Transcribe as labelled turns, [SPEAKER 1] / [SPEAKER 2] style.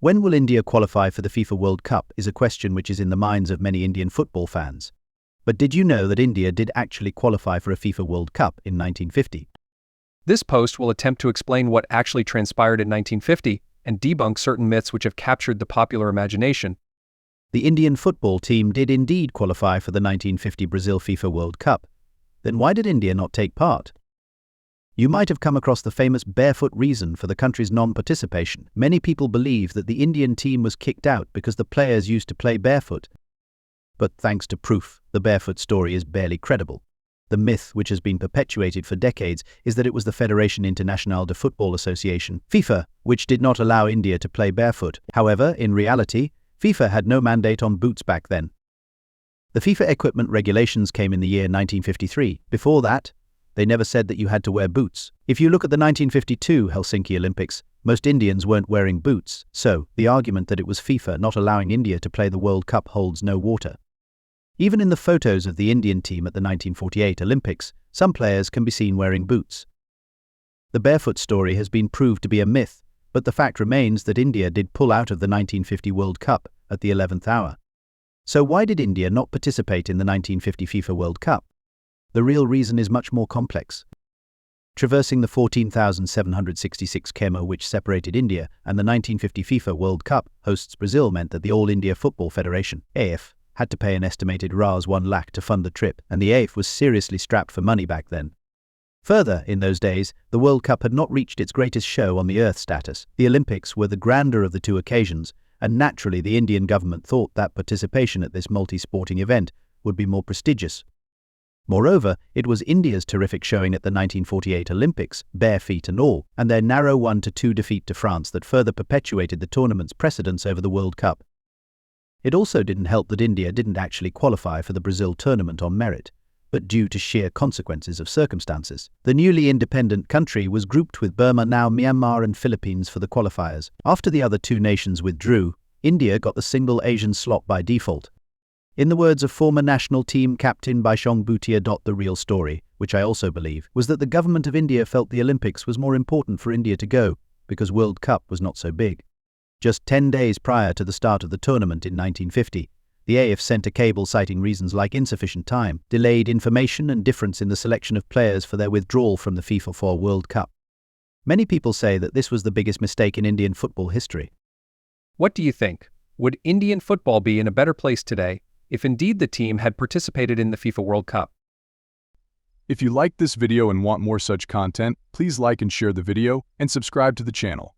[SPEAKER 1] When will India qualify for the FIFA World Cup is a question which is in the minds of many Indian football fans. But did you know that India did actually qualify for a FIFA World Cup in 1950?
[SPEAKER 2] This post will attempt to explain what actually transpired in 1950 and debunk certain myths which have captured the popular imagination.
[SPEAKER 1] The Indian football team did indeed qualify for the 1950 Brazil FIFA World Cup. Then why did India not take part? You might have come across the famous barefoot reason for the country's non-participation. Many people believe that the Indian team was kicked out because the players used to play barefoot. But thanks to proof, the barefoot story is barely credible. The myth, which has been perpetuated for decades, is that it was the Fédération Internationale de Football Association, FIFA, which did not allow India to play barefoot. However, in reality, FIFA had no mandate on boots back then. The FIFA equipment regulations came in the year 1953. Before that, they never said that you had to wear boots. If you look at the 1952 Helsinki Olympics, most Indians weren't wearing boots, so the argument that it was FIFA not allowing India to play the World Cup holds no water. Even in the photos of the Indian team at the 1948 Olympics, some players can be seen wearing boots. The barefoot story has been proved to be a myth, but the fact remains that India did pull out of the 1950 World Cup at the 11th hour. So why did India not participate in the 1950 FIFA World Cup? The real reason is much more complex. Traversing the 14,766 km which separated India and the 1950 FIFA World Cup hosts Brazil meant that the All India Football Federation, AIF, had to pay an estimated Rs 1 lakh to fund the trip, and the AIF was seriously strapped for money back then. Further, in those days, the World Cup had not reached its greatest show on the earth status. The Olympics were the grander of the two occasions, and naturally the Indian government thought that participation at this multi-sporting event would be more prestigious. Moreover, it was India's terrific showing at the 1948 Olympics, bare feet and all, and their narrow 1-2 defeat to France that further perpetuated the tournament's precedence over the World Cup. It also didn't help that India didn't actually qualify for the Brazil tournament on merit, but due to sheer consequences of circumstances. The newly independent country was grouped with Burma, now Myanmar, and Philippines for the qualifiers. After the other two nations withdrew, India got the single Asian slot by default. In the words of former national team captain Baishong Bhutia, the real story, which I also believe, was that the government of India felt the Olympics was more important for India to go because World Cup was not so big. Just 10 days prior to the start of the tournament in 1950, the AIF sent a cable citing reasons like insufficient time, delayed information, and difference in the selection of players for their withdrawal from the FIFA World Cup. Many people say that this was the biggest mistake in Indian football history.
[SPEAKER 2] What do you think? Would Indian football be in a better place today if indeed the team had participated in the FIFA World Cup?
[SPEAKER 3] If you liked this video and want more such content, please like and share the video and subscribe to the channel.